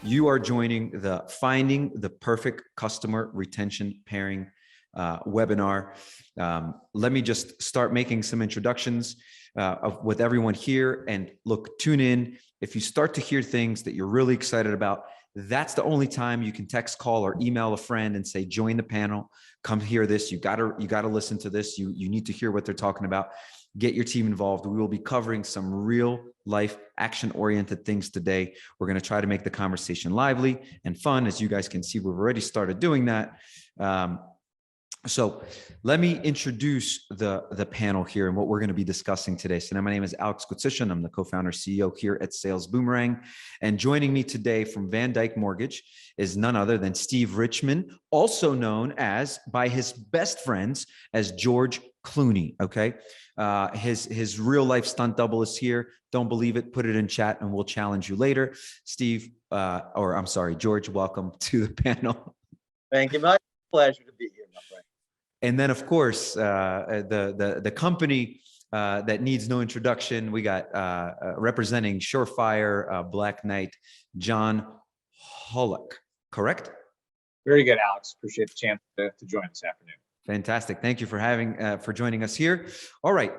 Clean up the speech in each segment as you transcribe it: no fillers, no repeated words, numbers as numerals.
You are joining the Finding the Perfect Customer Retention Pairing webinar. Let me just start making some introductions with everyone here. And look, tune in. If you start to hear things that you're really excited about, that's the only time you can text, call, or email a friend and say, join the panel, come hear this. You gotta listen to this. You need to hear what they're talking about. Get your team involved. We will be covering some real life action-oriented things today. We're going to try to make the conversation lively and fun. As you guys can see, we've already started doing that. So let me introduce the panel here and what we're going to be discussing today. So now my name is Alex Gutzishin. I'm the co-founder CEO here at Sales Boomerang. And joining me today from VanDyk Mortgage is none other than Steve Richmond, also known as, by his best friends, as George Clooney. Okay. His real life stunt double is here. Don't believe it, put it in chat and we'll challenge you later. Steve, George, welcome to the panel. Thank you. My pleasure to be here, my friend. And then, of course, the company that needs no introduction. We got representing Surefire, Black Knight, John Hollick, correct? Very good, Alex. Appreciate the chance to join this afternoon. Fantastic. Thank you for joining us here. All right.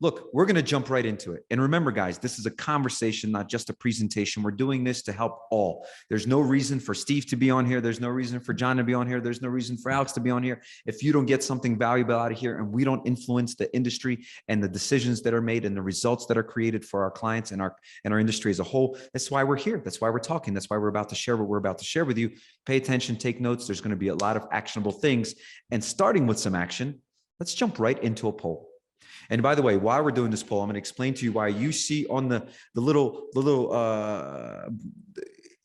Look, we're going to jump right into it. And remember, guys, this is a conversation, not just a presentation. We're doing this to help all. There's no reason for Steve to be on here. There's no reason for John to be on here. There's no reason for Alex to be on here. If you don't get something valuable out of here and we don't influence the industry and the decisions that are made and the results that are created for our clients and our industry as a whole, that's why we're here. That's why we're talking. That's why we're about to share what we're about to share with you. Pay attention, take notes. There's going to be a lot of actionable things. And starting with some action, let's jump right into a poll. And by the way, while we're doing this poll, I'm going to explain to you why you see on the little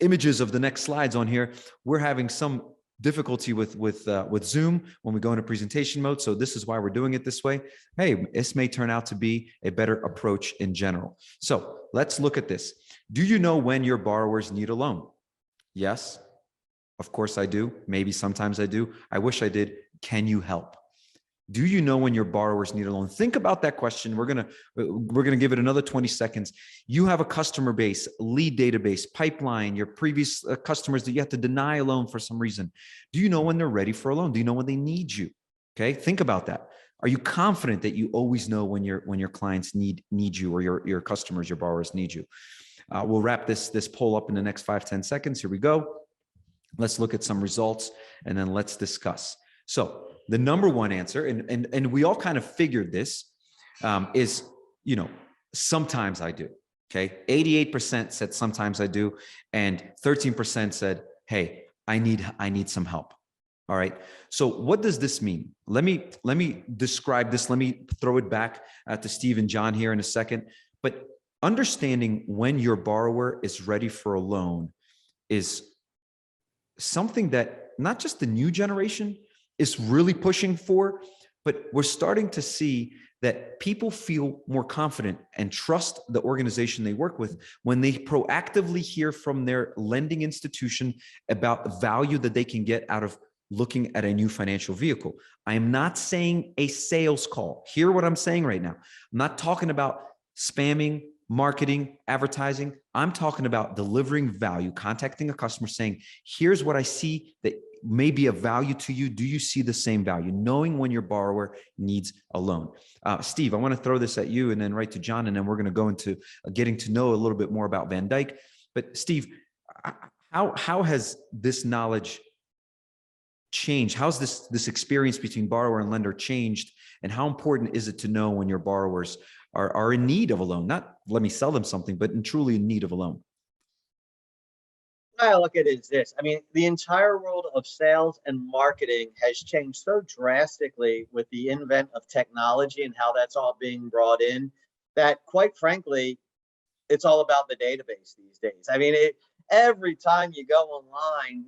images of the next slides on here, we're having some difficulty with Zoom when we go into presentation mode. So this is why we're doing it this way. Hey, this may turn out to be a better approach in general. So let's look at this. Do you know when your borrowers need a loan? Yes, of course I do. Maybe sometimes I do. I wish I did. Can you help? Do you know when your borrowers need a loan? Think about that question. We're gonna give it another 20 seconds. You have a customer base, lead database, pipeline, your previous customers that you have to deny a loan for some reason. Do you know when they're ready for a loan? Do you know when they need you? Okay, think about that. Are you confident that you always know when your clients need you, or your customers, your borrowers need you? We'll wrap this poll up in the next 5-10 seconds. Here we go. Let's look at some results and then let's discuss. So the number one answer, and we all kind of figured this, is, sometimes I do. Okay. 88% said sometimes I do. And 13% said, hey, I need some help. All right. So what does this mean? Let me describe this. Let me throw it back to Steve and John here in a second. But understanding when your borrower is ready for a loan is something that not just the new generation is really pushing for, but we're starting to see that people feel more confident and trust the organization they work with when they proactively hear from their lending institution about the value that they can get out of looking at a new financial vehicle. I am not saying a sales call. Hear what I'm saying right now. I'm not talking about spamming, marketing, advertising. I'm talking about delivering value, contacting a customer saying, here's what I see that may be of value to you. Do you see the same value? Knowing when your borrower needs a loan. Steve, I want to throw this at you and then right to John, and then we're going to go into getting to know a little bit more about VanDyk. But Steve, how has this knowledge changed? How's this experience between borrower and lender changed? And how important is it to know when your borrowers are in need of a loan? Not let me sell them something, but truly in need of a loan. I look at it as this. I mean, the entire world of sales and marketing has changed so drastically with the advent of technology and how that's all being brought in, that quite frankly, it's all about the database these days. I mean, every time you go online,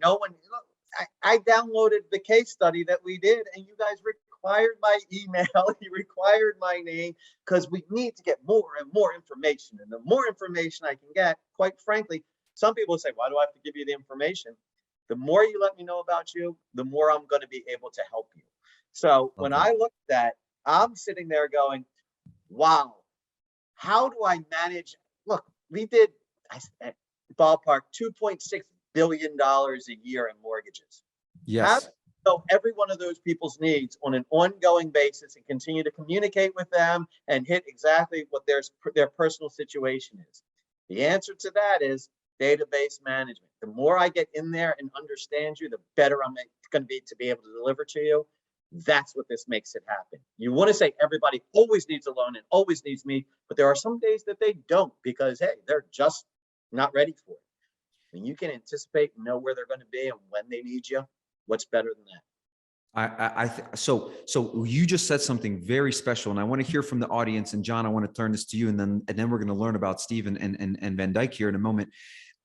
I downloaded the case study that we did, and you guys required my email, you required my name, because we need to get more and more information. And the more information I can get, quite frankly, some people say, why do I have to give you the information? The more you let me know about you, the more I'm going to be able to help you. So when I look at that, I'm sitting there going, wow, how do I manage? Look, we did ballpark $2.6 billion a year in mortgages. How do Yes. you know every one of those people's needs on an ongoing basis and continue to communicate with them and hit exactly what their personal situation is? The answer to that is database management. The more I get in there and understand you, the better I'm going to be able to deliver to you. That's what this makes it happen. You want to say everybody always needs a loan and always needs me, but there are some days that they don't because, hey, they're just not ready for it. When you can anticipate and know where they're going to be and when they need you, what's better than that? So you just said something very special, and I want to hear from the audience. And John, I want to turn this to you, and then we're going to learn about Steve and VanDyk here in a moment.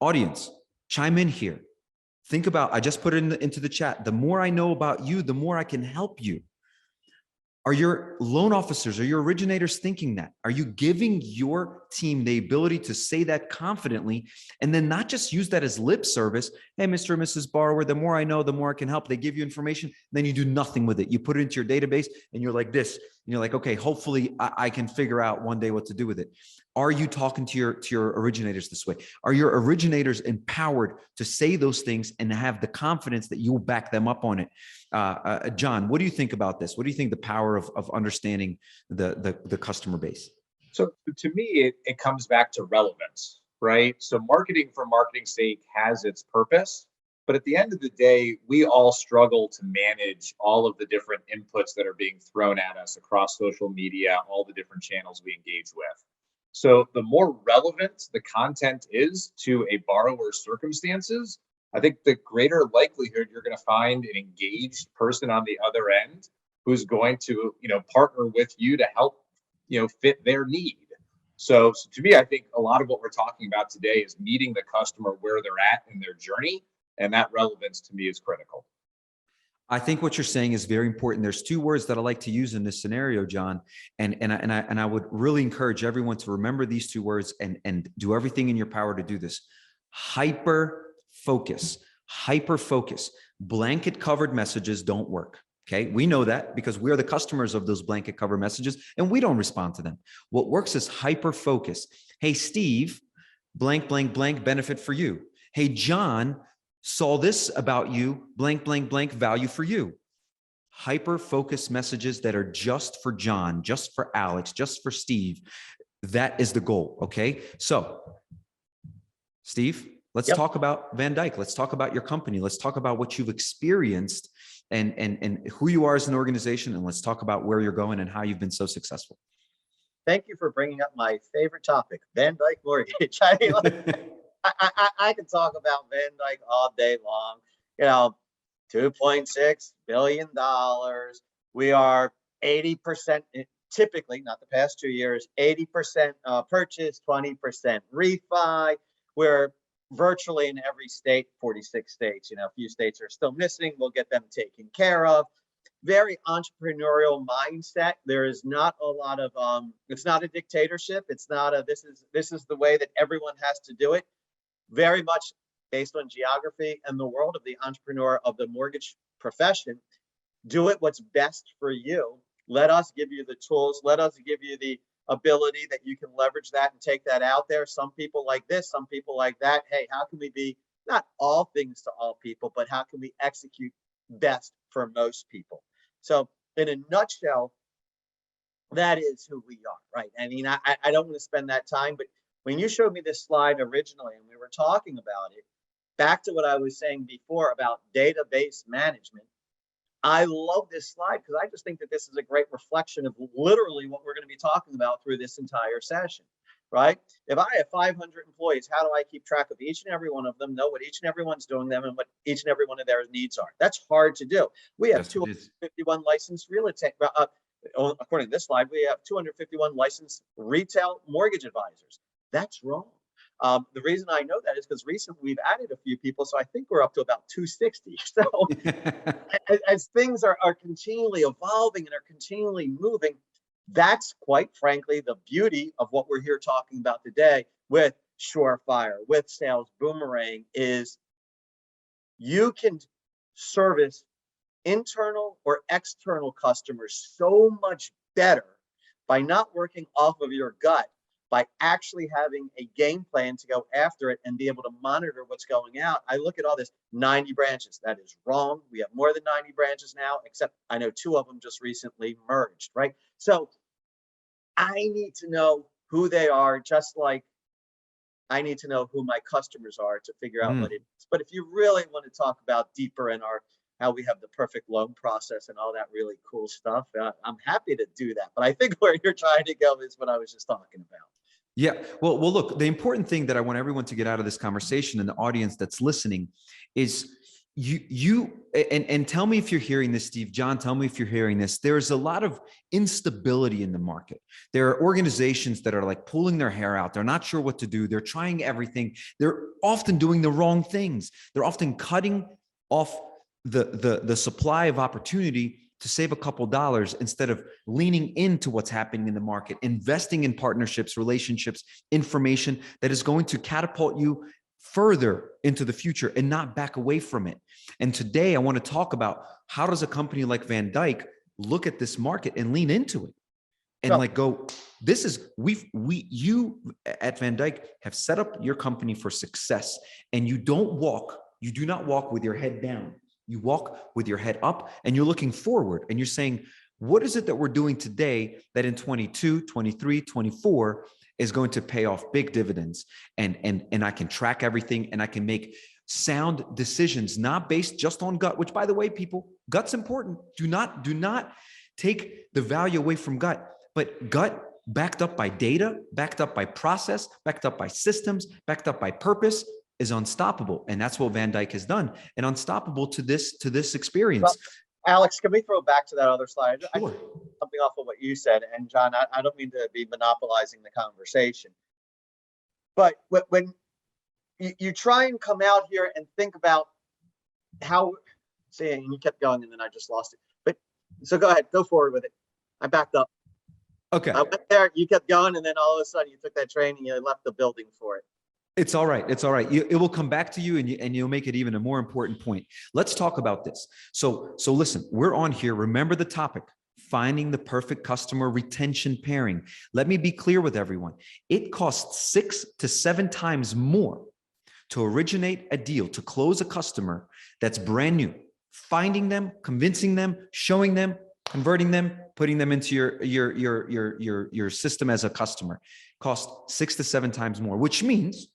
Audience, chime in here. Think about, I just put it into the chat. The more I know about you, the more I can help you. Are your loan officers, are your originators thinking that? Are you giving your team the ability to say that confidently and then not just use that as lip service? Hey, Mr. and Mrs. Borrower, the more I know, the more I can help. They give you information, then you do nothing with it. You put it into your database and you're like this. And you're like, okay, hopefully I can figure out one day what to do with it. Are you talking to your originators this way? Are your originators empowered to say those things and have the confidence that you'll back them up on it? John, what do you think about this? What do you think the power of understanding the customer base? So to me, it comes back to relevance, right? So marketing for marketing's sake has its purpose, but at the end of the day, we all struggle to manage all of the different inputs that are being thrown at us across social media, all the different channels we engage with. So the more relevant the content is to a borrower's circumstances, I think the greater likelihood you're going to find an engaged person on the other end who's going to, partner with you to help, fit their need. So to me, I think a lot of what we're talking about today is meeting the customer where they're at in their journey, and that relevance to me is critical. I think what you're saying is very important. There's two words that I like to use in this scenario, John, and I would really encourage everyone to remember these two words and do everything in your power to do this. Hyper focus. Blanket covered messages don't work. Okay, we know that because we're the customers of those blanket cover messages and we don't respond to them. What works is hyper focus. Hey, Steve, blank, blank, blank benefit for you. Hey, John, saw this about you, blank, blank, blank value for you. Hyper focus messages that are just for John, just for Alex, just for Steve. That is the goal. Okay, so Steve, let's talk about VanDyk. Let's talk about your company. Let's talk about what you've experienced and who you are as an organization. And let's talk about where you're going and how you've been so successful. Thank you for bringing up my favorite topic, VanDyk Mortgage. I can talk about VanDyk all day long. $2.6 billion. We are 80%, typically, not the past 2 years, 80% purchase, 20% refi. We're virtually in every state, 46 states. A few states are still missing. We'll get them taken care of. Very entrepreneurial mindset. There is not a lot of it's not a dictatorship. It's not a this is the way that everyone has to do it. Very much based on geography and the world of the entrepreneur of the mortgage profession. Do it what's best for you. Let us give you the tools. Let us give you the ability that you can leverage that and take that out there. Some people like this, some people like that. Hey, how can we be not all things to all people, but how can we execute best for most people? So in a nutshell, that is who we are, right? I mean, I don't want to spend that time, but when you showed me this slide originally and we were talking about it, back to what I was saying before about database management, I love this slide because I just think that this is a great reflection of literally what we're going to be talking about through this entire session, right? If I have 500 employees, how do I keep track of each and every one of them, know what each and every one's doing them and what each and every one of their needs are? That's hard to do. We have 251 licensed real estate, according to this slide, we have 251 licensed retail mortgage advisors. That's wrong. The reason I know that is because recently we've added a few people, so I think we're up to about 260. So as things are continually evolving and are continually moving, that's quite frankly the beauty of what we're here talking about today with Surefire, with Sales Boomerang, is you can service internal or external customers so much better by not working off of your gut, by actually having a game plan to go after it and be able to monitor what's going out. I look at all this 90 branches. That is wrong. We have more than 90 branches now, except I know 2 of them just recently merged, right? So I need to know who they are, just like I need to know who my customers are to figure out what it is. But if you really want to talk about deeper in our how we have the perfect loan process and all that really cool stuff, I'm happy to do that. But I think where you're trying to go is what I was just talking about. Yeah. Well, look, the important thing that I want everyone to get out of this conversation and the audience that's listening is and tell me if you're hearing this, Steve, John, tell me if you're hearing this. There's a lot of instability in the market. There are organizations that are like pulling their hair out. They're not sure what to do. They're trying everything. They're often doing the wrong things. They're often cutting off the supply of opportunity to save a couple dollars instead of leaning into what's happening in the market, investing in partnerships, relationships, information that is going to catapult you further into the future and not back away from it. And today I want to talk about how does a company like VanDyk look at this market and lean into it and like go, this is, you at VanDyk have set up your company for success, and you do not walk with your head down. You walk with your head up and you're looking forward and you're saying, what is it that we're doing today that in 22, 23, 24 is going to pay off big dividends? And I can track everything and I can make sound decisions, not based just on gut, which by the way, people, gut's important. Do not take the value away from gut, but gut backed up by data, backed up by process, backed up by systems, backed up by purpose is unstoppable. And that's what VanDyk has done, and unstoppable to this experience. Well, Alex, can we throw back to that other slide? Sure. Something off of what you said. And John, I don't mean to be monopolizing the conversation, but when you try and come out here and think about how, saying you kept going and then I just lost it. But so go ahead, go forward with it. I backed up. Okay. I went there, you kept going, and then all of a sudden you took that train and you left the building for it. It's all right. It's all right. It will come back to you, and you'll make it even a more important point. Let's talk about this. So listen, we're on here. Remember the topic, finding the perfect customer retention pairing. Let me be clear with everyone. It costs 6 to 7 times more to originate a deal, to close a customer that's brand new. Finding them, convincing them, showing them, converting them, putting them into your system as a customer costs 6 to 7 times more, which means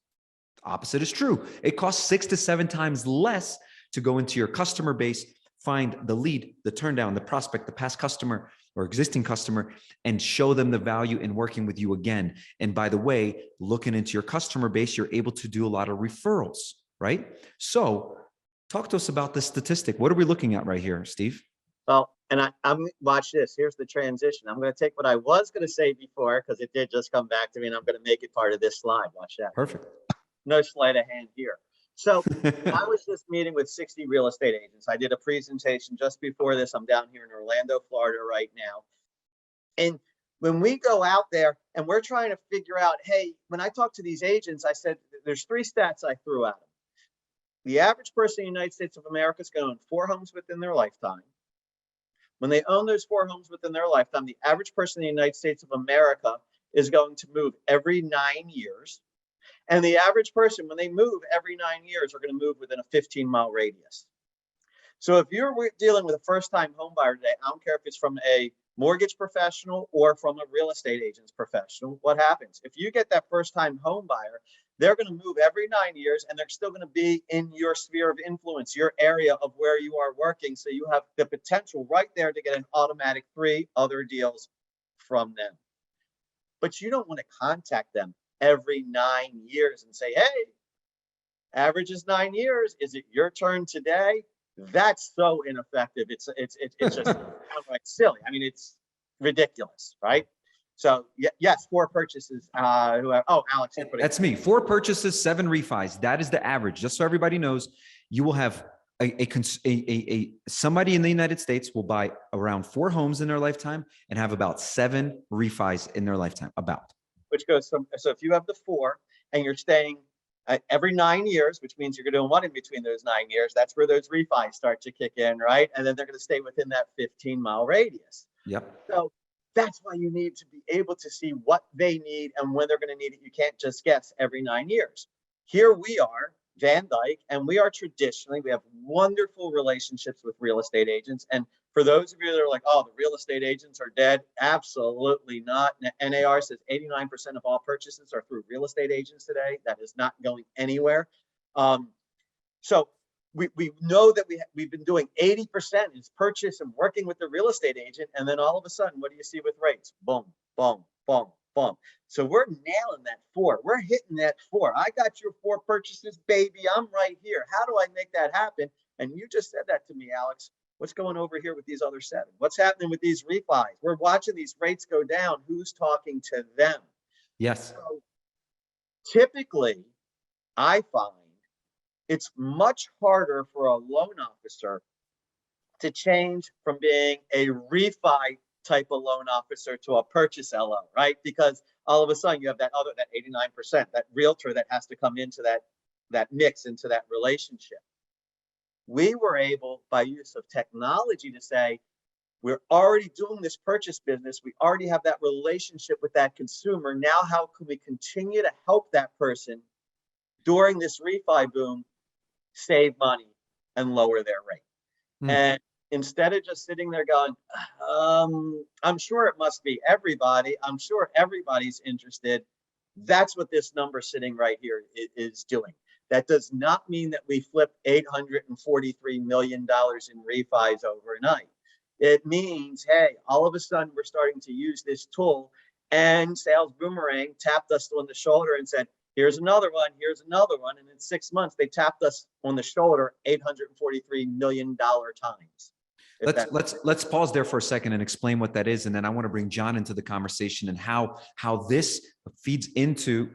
opposite is true. It costs 6 to 7 times less to go into your customer base, find the lead, the turn down, the prospect, the past customer or existing customer, and show them the value in working with you again. And by the way, looking into your customer base, you're able to do a lot of referrals, right? So talk to us about this statistic. What are we looking at right here, Steve? Well, and I'm watch this. Here's the transition. I'm going to take what I was going to say before, because it did just come back to me, and I'm going to make it part of this slide. Watch that. Perfect. No sleight of hand here. So I was just meeting with 60 real estate agents. I did a presentation just before this. I'm down here in Orlando, Florida right now. And when we go out there and we're trying to figure out, hey, when I talk to these agents, I said, there's 3 stats I threw at them. The average person in the United States of America is going to own 4 homes within their lifetime. When they own those 4 homes within their lifetime, the average person in the United States of America is going to move every 9 years. And the average person, when they move every 9 years, are going to move within a 15-mile radius. So if you're dealing with a first-time home buyer today, I don't care if it's from a mortgage professional or from a real estate agent's professional, what happens? If you get that first-time home buyer, they're going to move every 9 years, and they're still going to be in your sphere of influence, your area of where you are working. So you have the potential right there to get an automatic 3 other deals from them. But you don't want to contact them every 9 years and say, hey, average is 9 years. Is it your turn today? That's so ineffective. It's just like silly. I mean, it's ridiculous, right? So yes, 4 purchases. Alex, that's me. 4 purchases, 7 refis. That is the average. Just so everybody knows, you will have somebody in the United States will buy around 4 homes in their lifetime and have about 7 refis in their lifetime. Which goes from, so if you have the 4 and you're staying every 9 years, which means you're doing 1 in between those 9 years, that's where those refis start to kick in, right? And then they're going to stay within that 15-mile radius. Yep. So That's why you need to be able to see what they need and when they're going to need it. You can't just guess every 9 years. Here we are, VanDyk, and we have wonderful relationships with real estate agents. And for those of you that are like, oh, the real estate agents are dead, absolutely not. NAR says 89% of all purchases are through real estate agents today. That is not going anywhere. So we know that we've been doing 80% is purchase and working with the real estate agent. And then all of a sudden, what do you see with rates? Boom, boom, boom, boom. So we're nailing that 4. We're hitting that 4. I got your 4 purchases, baby. I'm right here. How do I make that happen? And you just said that to me, Alex. What's going over here with these other 7? What's happening with these refis? We're watching these rates go down. Who's talking to them? Yes. So typically, I find it's much harder for a loan officer to change from being a refi type of loan officer to a purchase LO, right? Because all of a sudden you have that 89%, that realtor that has to come into that mix, into that relationship. We were able, by use of technology, to say, we're already doing this purchase business. We already have that relationship with that consumer. Now, how can we continue to help that person during this refi boom save money and lower their rate? And instead of just sitting there going, I'm sure it must be everybody. I'm sure everybody's interested. That's what this number sitting right here is doing. That does not mean that we flipped $843 million in refis overnight. It means, hey, all of a sudden we're starting to use this tool, and Sales Boomerang tapped us on the shoulder and said, here's another one, here's another one. And in 6 months, they tapped us on the shoulder $843 million times. Let's pause there for a second and explain what that is, and then I want to bring John into the conversation and how this feeds into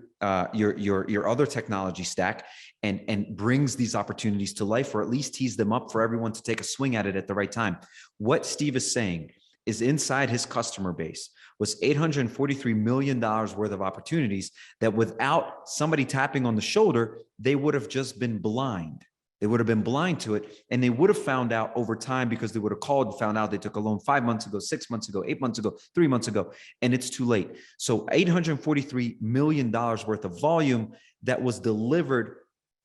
your other technology stack and brings these opportunities to life, or at least tees them up for everyone to take a swing at it at the right time. What Steve is saying is inside his customer base was $843 million worth of opportunities that without somebody tapping on the shoulder, they would have just been blind. They would have been blind to it, and they would have found out over time because they would have called and found out they took a loan 5 months ago, 6 months ago, 8 months ago, 3 months ago, and it's too late. So $843 million worth of volume that was delivered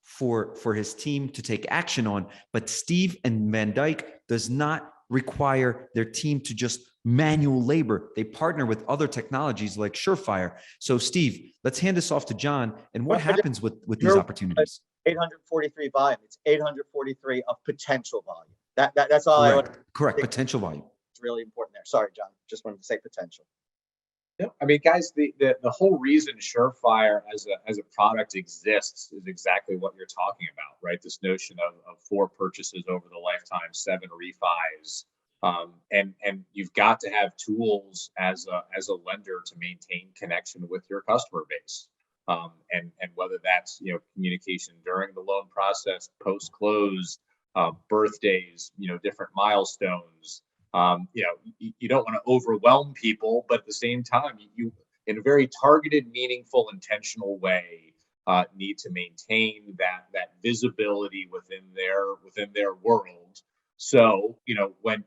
for his team to take action on. But Steve and VanDyk does not require their team to just manual labor. They partner with other technologies like Surefire. So Steve, let's hand this off to John. And what happens with these opportunities? 843 volume. It's 843 of potential volume. That's all. Correct. Potential volume. It's really important there. Sorry, John. Just wanted to say potential. Yeah, I mean, guys, the whole reason Surefire as a product exists is exactly what you're talking about, right? This notion of 4 purchases over the lifetime, 7 refis, and you've got to have tools as a lender to maintain connection with your customer base. And whether that's, communication during the loan process, post close, birthdays, different milestones. You don't want to overwhelm people, but at the same time, you in a very targeted, meaningful, intentional way, need to maintain that visibility within their world. So, when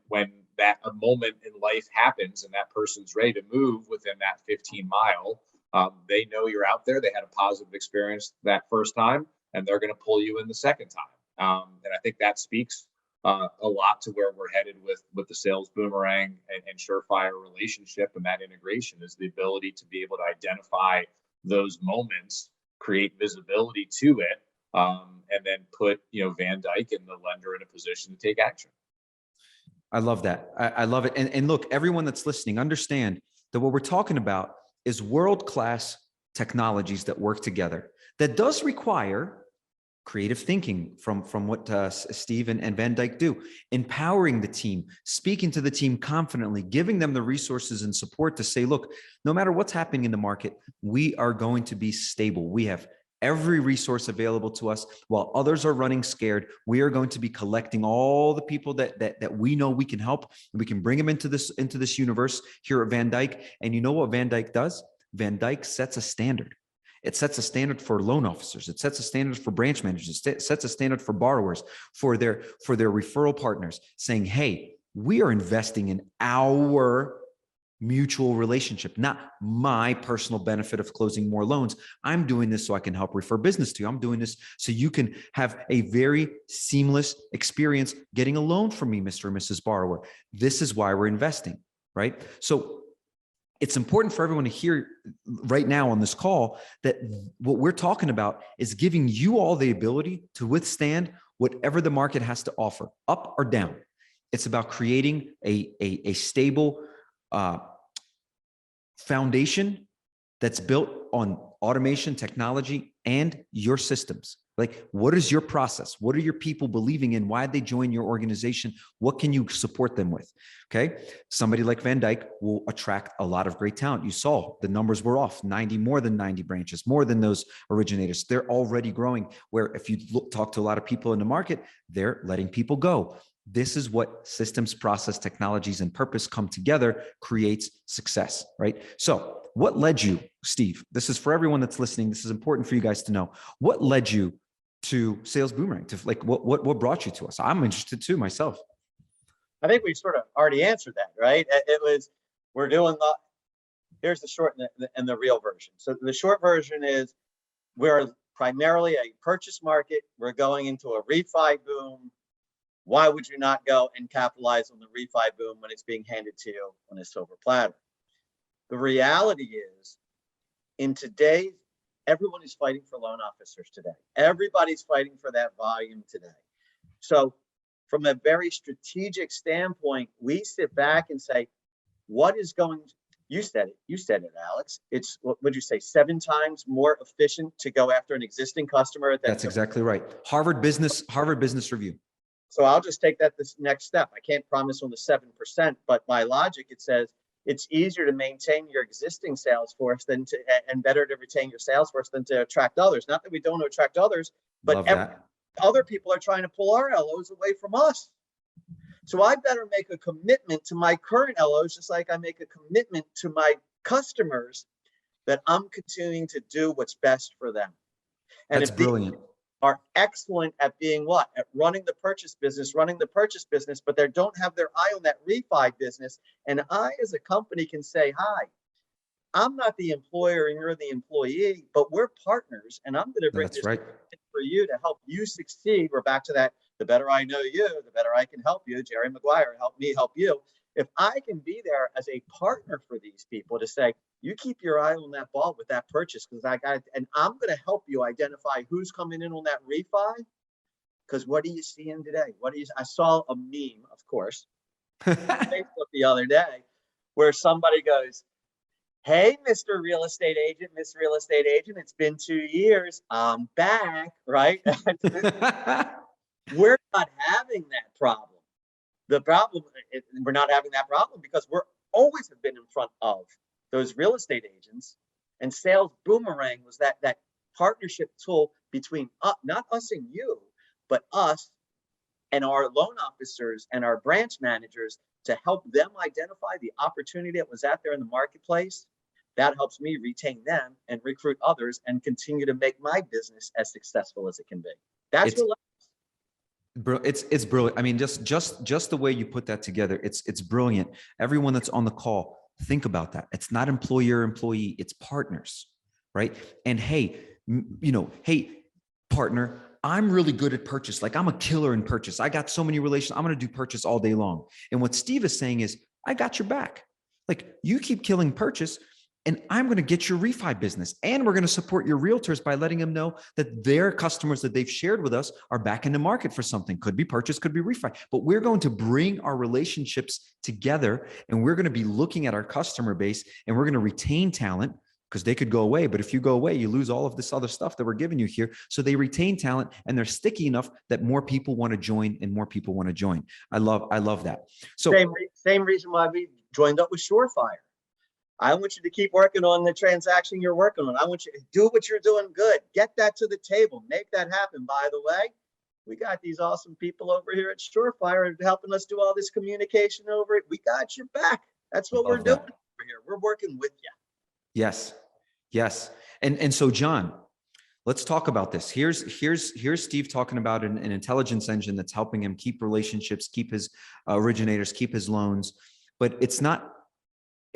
that a moment in life happens and that person's ready to move within that 15 mile, they know you're out there. They had a positive experience that first time, and they're going to pull you in the second time. And I think that speaks a lot to where we're headed with the Sales Boomerang and Surefire relationship, and that integration is the ability to be able to identify those moments, create visibility to it, and then put VanDyk and the lender in a position to take action. I love that. I love it. And look, everyone that's listening, understand that what we're talking about is world-class technologies that work together. That does require creative thinking from what Steve and VanDyk do, empowering the team, speaking to the team confidently, giving them the resources and support to say, look, no matter what's happening in the market, we are going to be stable. We have every resource available to us. While others are running scared, we are going to be collecting all the people that we know we can help, and we can bring them into this universe here at VanDyk. And you know what VanDyk does? VanDyk sets a standard. It sets a standard for loan officers. It sets a standard for branch managers. It sets a standard for borrowers, for their referral partners, saying, hey, we are investing in our mutual relationship, not my personal benefit of closing more loans. I'm doing this so I can help refer business to you. I'm doing this so you can have a very seamless experience getting a loan from me, Mr. and Mrs. Borrower. This is why we're investing, right? So it's important for everyone to hear right now on this call that what we're talking about is giving you all the ability to withstand whatever the market has to offer, up or down. It's about creating a stable foundation that's built on automation, technology, and your systems. Like, what is your process? What are your people believing in? Why did they join your organization? What can you support them with? Okay. Somebody like VanDyk will attract a lot of great talent. You saw the numbers were off 90, more than 90 branches, more than those originators. They're already growing, where if you talk to a lot of people in the market, they're letting people go. This is what systems, process, technologies, and purpose come together creates success, right? So what led you, Steve? This is for everyone that's listening. This is important for you guys to know. What led you to Sales Boomerang? To like, what brought you to us? I'm interested too myself. I think we sort of already answered that, right? It was, we're doing here's the short and the real version. So the short version is we're primarily a purchase market. We're going into a refi boom. Why would you not go and capitalize on the refi boom when it's being handed to you on a silver platter? The reality is, in today's, everyone is fighting for loan officers today. Everybody's fighting for that volume today. So from a very strategic standpoint, we sit back and say, what is going, you said it, Alex. It's, what would you say, 7 times more efficient to go after an existing customer? That's exactly right. Harvard Business Review. So I'll just take that this next step. I can't promise on the 7%, but by logic, it says it's easier to maintain your existing sales force than to, and better to retain your sales force than to attract others. Not that we don't attract others, but other people are trying to pull our LOs away from us. So I better make a commitment to my current LOs, just like I make a commitment to my customers, that I'm continuing to do what's best for them. And that's brilliant. Are excellent at being what? At running the purchase business, but they don't have their eye on that refi business. And I, as a company, can say, hi, I'm not the employer and you're the employee, but we're partners. And I'm going to bring this for you to help you succeed. We're back to that. The better I know you, the better I can help you. Jerry Maguire, help me help you. If I can be there as a partner for these people to say, you keep your eye on that ball with that purchase, because I got it, and I'm going to help you identify who's coming in on that refi. Because what are you seeing today? I saw a meme, of course, on Facebook the other day, where somebody goes, hey, Mr. Real Estate Agent, Miss Real Estate Agent, it's been 2 years. I'm back, right? We're not having that problem. The problem, we're not having that problem because we're always have been in front of those real estate agents, and Sales Boomerang was that partnership tool between not us and you, but us and our loan officers and our branch managers to help them identify the opportunity that was out there in the marketplace. That helps me retain them and recruit others and continue to make my business as successful as it can be. That's it's brilliant. I mean, just the way you put that together, it's brilliant. Everyone that's on the call, think about that. It's not employer, employee, it's partners, right? And hey, hey, partner, I'm really good at purchase. Like, I'm a killer in purchase. I got so many relations. I'm going to do purchase all day long. And what Steve is saying is, I got your back. Like, you keep killing purchase, and I'm going to get your refi business. And we're going to support your realtors by letting them know that their customers that they've shared with us are back in the market for something. Could be purchase, could be refi. But we're going to bring our relationships together, and we're going to be looking at our customer base, and we're going to retain talent, because they could go away. But if you go away, you lose all of this other stuff that we're giving you here. So they retain talent, and they're sticky enough that more people want to join and more people want to join. I love that. So same reason why we joined up with Surefire. I want you to keep working on the transaction you're working on. I want you to do what you're doing good. Get that to the table. Make that happen. By the way, we got these awesome people over here at Surefire helping us do all this communication over it. We got your back. That's what we're doing over here. We're working with you. Yes. Yes. And so, John, let's talk about this. Here's Steve talking about an intelligence engine that's helping him keep relationships, keep his originators, keep his loans. But it's not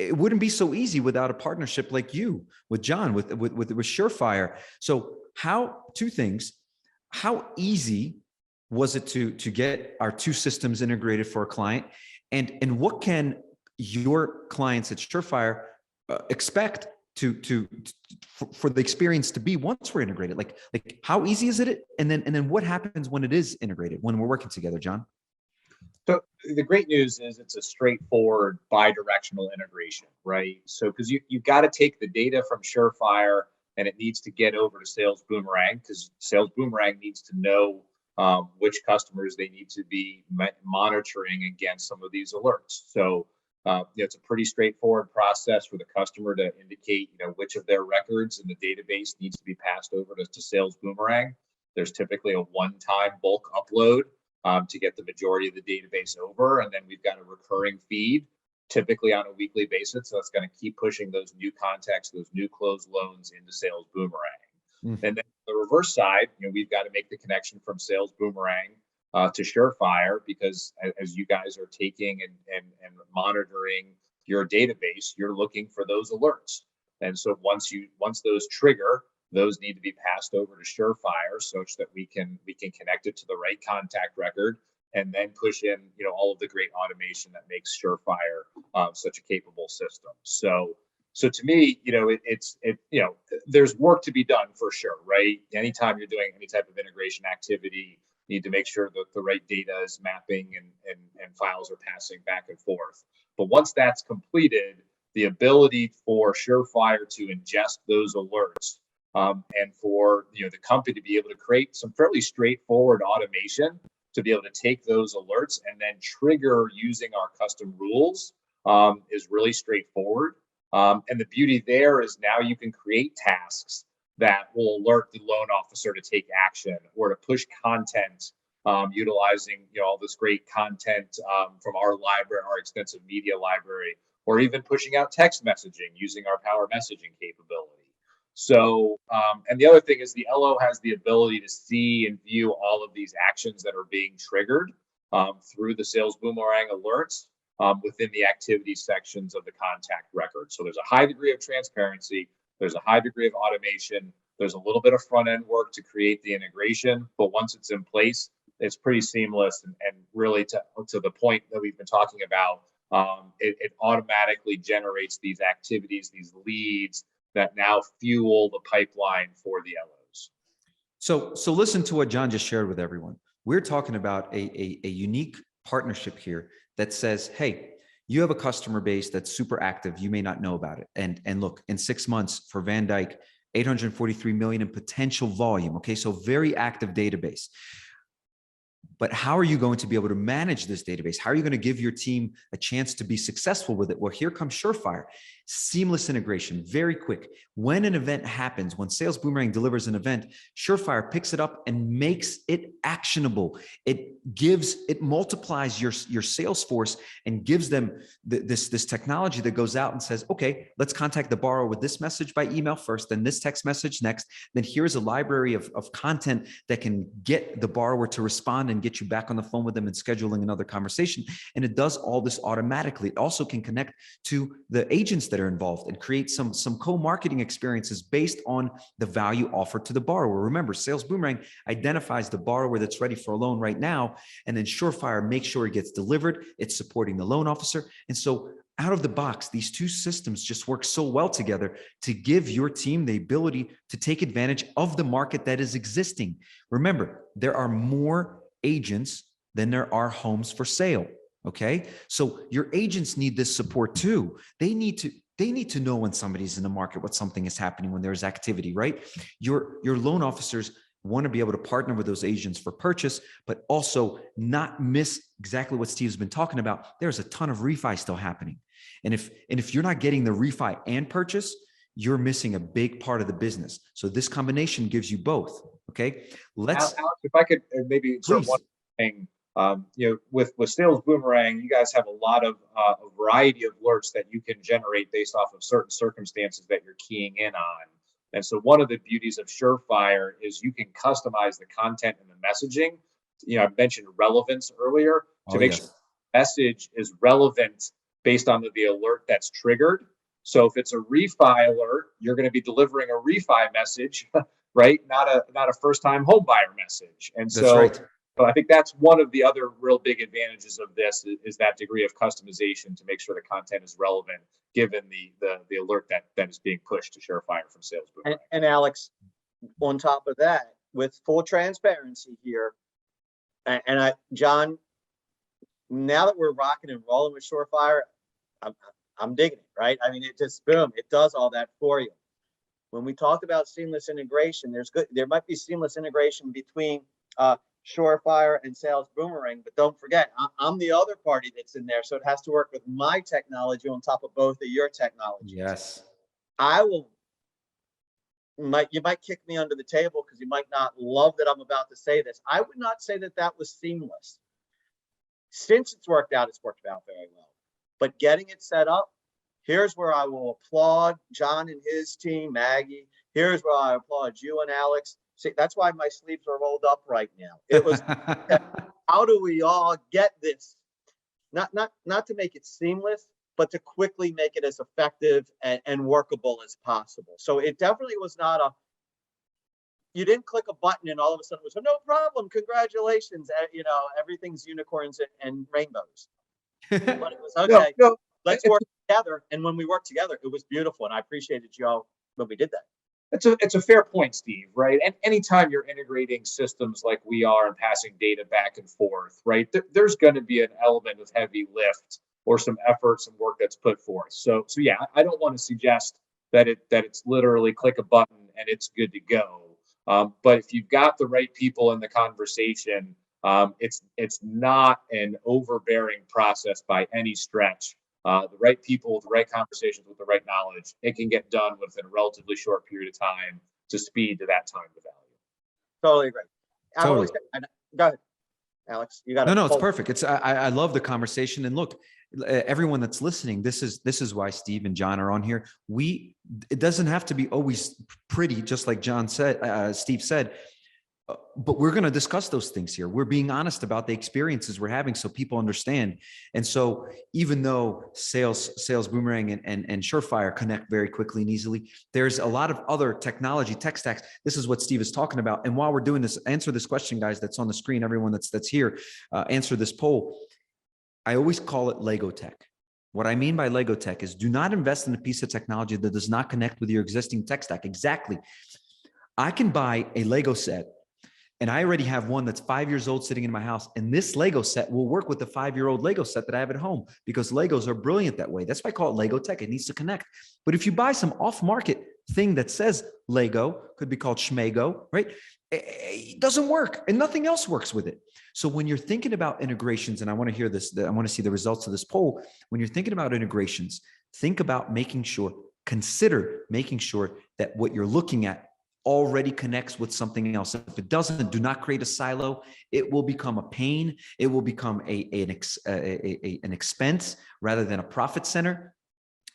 it wouldn't be so easy without a partnership like you with John, with Surefire. So two things, how easy was it to get our two systems integrated for a client? And what can your clients at Surefire expect for the experience to be once we're integrated? Like how easy is it? And then what happens when it is integrated, when we're working together, John? So the great news is it's a straightforward bi-directional integration, right? So because you've got to take the data from Surefire and it needs to get over to Sales Boomerang, because Sales Boomerang needs to know which customers they need to be monitoring against some of these alerts. So it's a pretty straightforward process for the customer to indicate, which of their records in the database needs to be passed over to Sales Boomerang. There's typically a one-time bulk upload to get the majority of the database over. And then we've got a recurring feed, typically on a weekly basis. So it's going to keep pushing those new contacts, those new closed loans into Sales Boomerang. And then on the reverse side, we've got to make the connection from Sales Boomerang to Surefire, because as you guys are taking and monitoring your database, you're looking for those alerts. And so once those trigger, those need to be passed over to Surefire such that we can connect it to the right contact record and then push in, all of the great automation that makes Surefire such a capable system. So to me, there's work to be done for sure, right? Anytime you're doing any type of integration activity, you need to make sure that the right data is mapping and files are passing back and forth. But once that's completed, the ability for Surefire to ingest those alerts and for the company to be able to create some fairly straightforward automation to be able to take those alerts and then trigger using our custom rules is really straightforward. And the beauty there is now you can create tasks that will alert the loan officer to take action or to push content utilizing all this great content from our library, our extensive media library, or even pushing out text messaging using our power messaging capability. So, and the other thing is the LO has the ability to see and view all of these actions that are being triggered through the Sales Boomerang alerts within the activity sections of the contact record. So there's a high degree of transparency. There's a high degree of automation. There's a little bit of front end work to create the integration, but once it's in place, it's pretty seamless and really to the point that we've been talking about, it automatically generates these activities, these leads that now fuel the pipeline for the LOs. So listen to what John just shared with everyone. We're talking about a unique partnership here that says, hey, you have a customer base that's super active. You may not know about it. And look, in 6 months for VanDyk, 843 million in potential volume. Okay, so very active database. But how are you going to be able to manage this database? How are you going to give your team a chance to be successful with it? Well, here comes Surefire. Seamless integration, very quick. When an event happens, when Sales Boomerang delivers an event, Surefire picks it up and makes it actionable. It multiplies your sales force and gives them this technology that goes out and says, okay, let's contact the borrower with this message by email first, then this text message next. Then here's a library of content that can get the borrower to respond and get you back on the phone with them and scheduling another conversation. And it does all this automatically. It also can connect to the agents that are involved and create some co-marketing experiences based on the value offered to the borrower. Remember, Sales Boomerang identifies the borrower that's ready for a loan right now, and then Surefire makes sure it gets delivered. It's supporting the loan officer. And so out of the box, these two systems just work so well together to give your team the ability to take advantage of the market that is existing. Remember, there are more agents than there are homes for sale. Okay. So your agents need this support too. They need to know when somebody's in the market, what something is happening, when there's activity, right? Your loan officers want to be able to partner with those agents for purchase, but also not miss exactly what Steve's been talking about. There's a ton of refi still happening. And if you're not getting the refi and purchase, you're missing a big part of the business. So this combination gives you both. Okay. Alex, if I could maybe sort of one thing, with Sales Boomerang, you guys have a lot of a variety of alerts that you can generate based off of certain circumstances that you're keying in on. And so one of the beauties of Surefire is you can customize the content and the messaging. I mentioned relevance earlier to make sure the message is relevant based on the alert that's triggered. So if it's a refi alert, you're going to be delivering a refi message, right? Not a first time home buyer message. And That's so, right. so I think that's one of the other real big advantages of this is that degree of customization to make sure the content is relevant given the alert that is being pushed to Surefire from Sales Boomerang. And Alex, on top of that, with full transparency here, and John, now that we're rocking and rolling with Surefire, I'm digging it, right? I mean, it just, boom, it does all that for you. When we talked about seamless integration, there might be seamless integration between Surefire and Sales Boomerang, but don't forget, I'm the other party that's in there, so it has to work with my technology on top of both of your technologies. Yes. You might kick me under the table because you might not love that I'm about to say this. I would not say that that was seamless. Since it's worked out very well. But getting it set up, here's where I will applaud John and his team, Maggie. Here's where I applaud you and Alex. See, that's why my sleeves are rolled up right now. It was, how do we all get this? Not to make it seamless, but to quickly make it as effective and workable as possible. So it definitely was not you didn't click a button and all of a sudden it was no problem, congratulations, everything's unicorns and rainbows. But it was okay. No, let's work together. And when we worked together, it was beautiful. And I appreciated you when we did that. It's a fair point, Steve, right? And anytime you're integrating systems like we are and passing data back and forth, right, there's going to be an element of heavy lift or some effort, some work that's put forth. So yeah, I don't want to suggest that it's literally click a button and it's good to go. But if you've got the right people in the conversation, it's not an overbearing process by any stretch. The right people with the right conversations with the right knowledge, it can get done within a relatively short period of time to speed to that time to value. Totally agree. Totally. Go ahead, Alex. You got No, it's perfect. I love the conversation. And look, everyone that's listening, this is why Steve and John are on here. It doesn't have to be always pretty, just like Steve said. But we're going to discuss those things here. We're being honest about the experiences we're having so people understand. And so even though Sales Boomerang and Surefire connect very quickly and easily, there's a lot of other technology, tech stacks. This is what Steve is talking about. And while we're doing this, answer this question, guys, that's on the screen. Everyone that's here, answer this poll. I always call it Lego tech. What I mean by Lego tech is do not invest in a piece of technology that does not connect with your existing tech stack. Exactly. I can buy a Lego set, and I already have one that's 5 years old sitting in my house. And this Lego set will work with the 5-year-old Lego set that I have at home because Legos are brilliant that way. That's why I call it Lego tech. It needs to connect. But if you buy some off-market thing that says Lego, could be called Schmego, right? It doesn't work and nothing else works with it. So when you're thinking about integrations, and I want to hear this, I want to see the results of this poll. When you're thinking about integrations, consider making sure that what you're looking at already connects with something else. If it doesn't, do not create a silo. It will become a pain. It will become an expense rather than a profit center.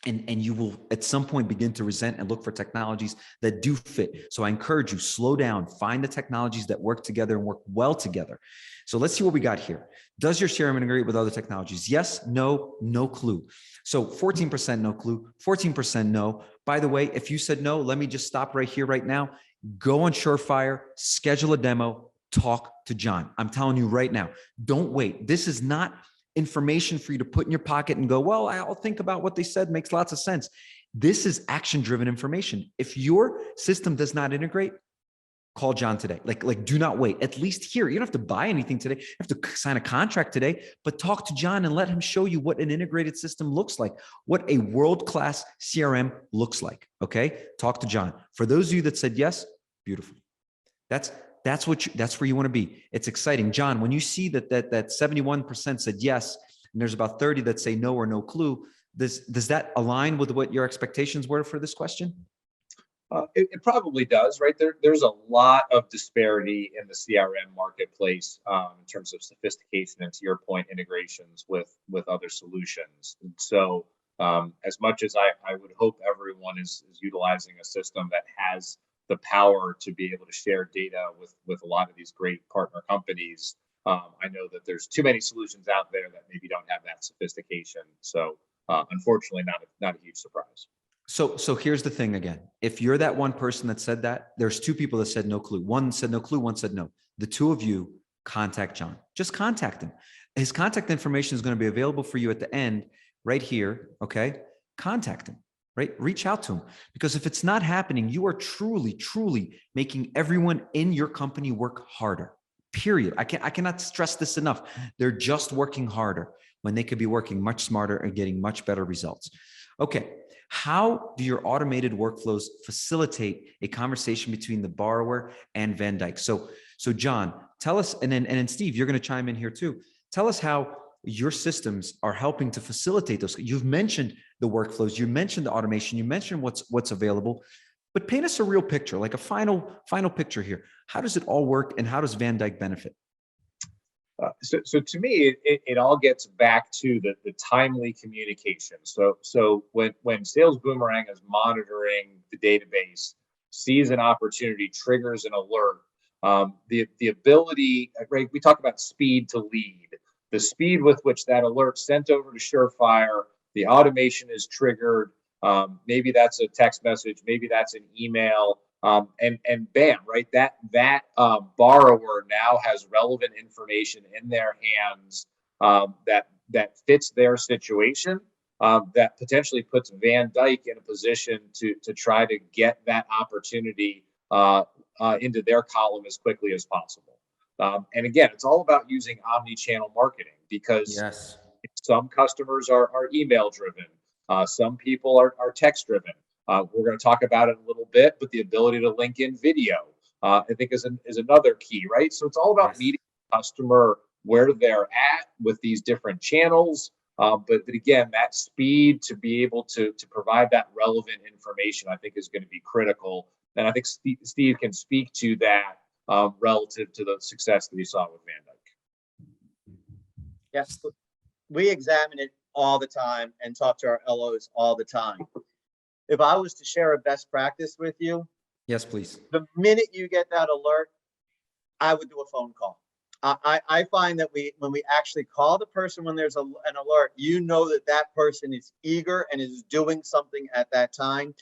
And you will at some point begin to resent and look for technologies that do fit. So I encourage you, slow down, find the technologies that work together and work well together. So let's see what we got here. Does your CRM integrate with other technologies? Yes, no, no clue. So 14% no clue, 14% no. By the way, if you said no, let me just stop right here, right now. Go on Surefire, schedule a demo, talk to John. I'm telling you right now, don't wait. This is not information for you to put in your pocket and go, well, I'll think about what they said. Makes lots of sense. This is action-driven information. If your system does not integrate, call John today. Like, do not wait. At least here, you don't have to buy anything today. You have to sign a contract today, but talk to John and let him show you what an integrated system looks like, what a world-class CRM looks like. Okay. Talk to John. For those of you that said yes, beautiful. That's where you want to be. It's exciting. John, when you see that 71% said yes, and there's about 30 that say no or no clue, does that align with what your expectations were for this question? It probably does, right? There's a lot of disparity in the CRM marketplace in terms of sophistication and, to your point, integrations with other solutions. And so as much as I would hope everyone is utilizing a system that has the power to be able to share data with a lot of these great partner companies, I know that there's too many solutions out there that maybe don't have that sophistication. So unfortunately, not a huge surprise. So here's the thing again. If you're that one person that said that, there's two people that said no clue. One said no clue, one said no. The two of you contact John. Just contact him. His contact information is going to be available for you at the end right here. Okay. Contact him, right? Reach out to him, because if it's not happening, you are truly, truly making everyone in your company work harder. Period. I cannot stress this enough. They're just working harder when they could be working much smarter and getting much better results. Okay. How do your automated workflows facilitate a conversation between the borrower and VanDyk? So John, tell us, and then Steve, you're going to chime in here too. Tell us how your systems are helping to facilitate those. You've mentioned the workflows, you mentioned the automation, you mentioned what's available, but paint us a real picture, like a final picture here. How does it all work, and how does VanDyk benefit? So to me, it all gets back to the timely communication. So when Sales Boomerang is monitoring the database, sees an opportunity, triggers an alert, the ability, right? We talk about speed to lead. The speed with which that alert sent over to Surefire, the automation is triggered. Maybe that's a text message, maybe that's an email. And bam, right? That borrower now has relevant information in their hands that fits their situation, that potentially puts VanDyk in a position to try to get that opportunity into their column as quickly as possible. And again, it's all about using omni-channel marketing, because Yes, some customers are email driven, some people are text driven. We're going to talk about it a little bit, but the ability to link in video, I think is another key, right? So it's all about meeting the customer where they're at with these different channels. But again, that speed to be able to provide that relevant information, I think, is going to be critical. And I think Steve can speak to that relative to the success that he saw with VanDyk. Yes, we examine it all the time and talk to our LOs all the time. If I was to share a best practice with you, yes, please. the minute you get that alert, I would do a phone call. I find that when we actually call the person when there's an alert, you know that person is eager and is doing something at that time.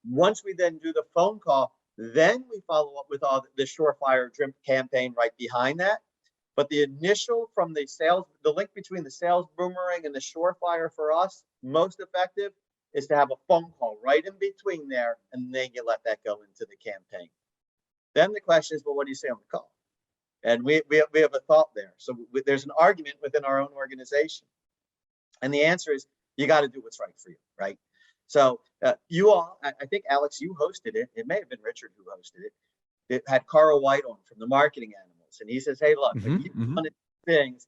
Once we then do the phone call, then we follow up with all the Surefire drip campaign right behind that. But the initial from the sales, the link between the Sales Boomerang and the Surefire for us, most effective, is to have a phone call right in between there, and then you let that go into the campaign. Then the question is, well, what do you say on the call? And we have a thought there. So there's an argument within our own organization. And the answer is, you got to do what's right for you, right? So you all, I think, Alex, you hosted it. It may have been Richard who hosted it. It had Carl White on from the Marketing Animals. And he says, hey, look, when you've done things,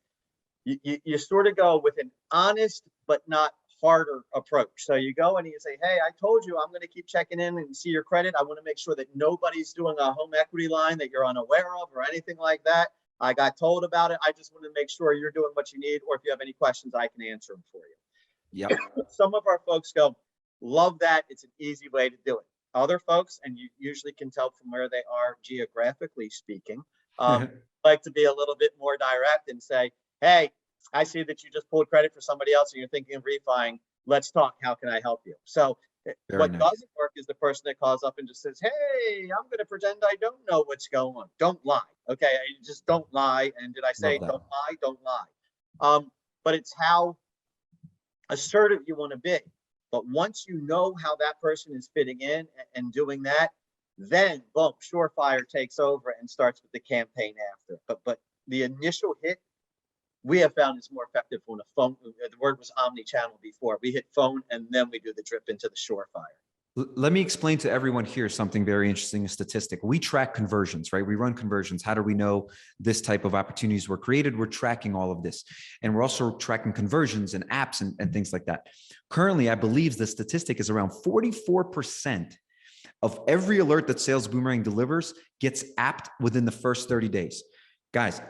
you sort of go with an honest but not harder approach. So you go and you say, hey, I told you I'm going to keep checking in and see your credit. I want to make sure that nobody's doing a home equity line that you're unaware of or anything like that. I got told about it. I just want to make sure you're doing what you need, or if you have any questions, I can answer them for you. Yep. Some of our folks go, love that. It's an easy way to do it. Other folks, and you usually can tell from where they are geographically speaking, like to be a little bit more direct and say, hey, I see that you just pulled credit for somebody else and you're thinking of refining. Let's talk. How can I help you? So what doesn't work is the person that calls up and just says, hey, I'm going to pretend I don't know what's going on. Don't lie. Okay. Just don't lie. And did I say don't lie? Don't lie. But it's how assertive you want to be. But once you know how that person is fitting in and doing that, then boom, Surefire takes over and starts with the campaign after. But the initial hit, we have found is more effective when a phone, the word was omni-channel before. We hit phone and then we do the drip into the Surefire. Let me explain to everyone here something very interesting, a statistic. We track conversions, right? We run conversions. How do we know this type of opportunities were created? We're tracking all of this. And we're also tracking conversions and apps and things like that. Currently, I believe the statistic is around 44% of every alert that Sales Boomerang delivers gets apped within the first 30 days. Guys,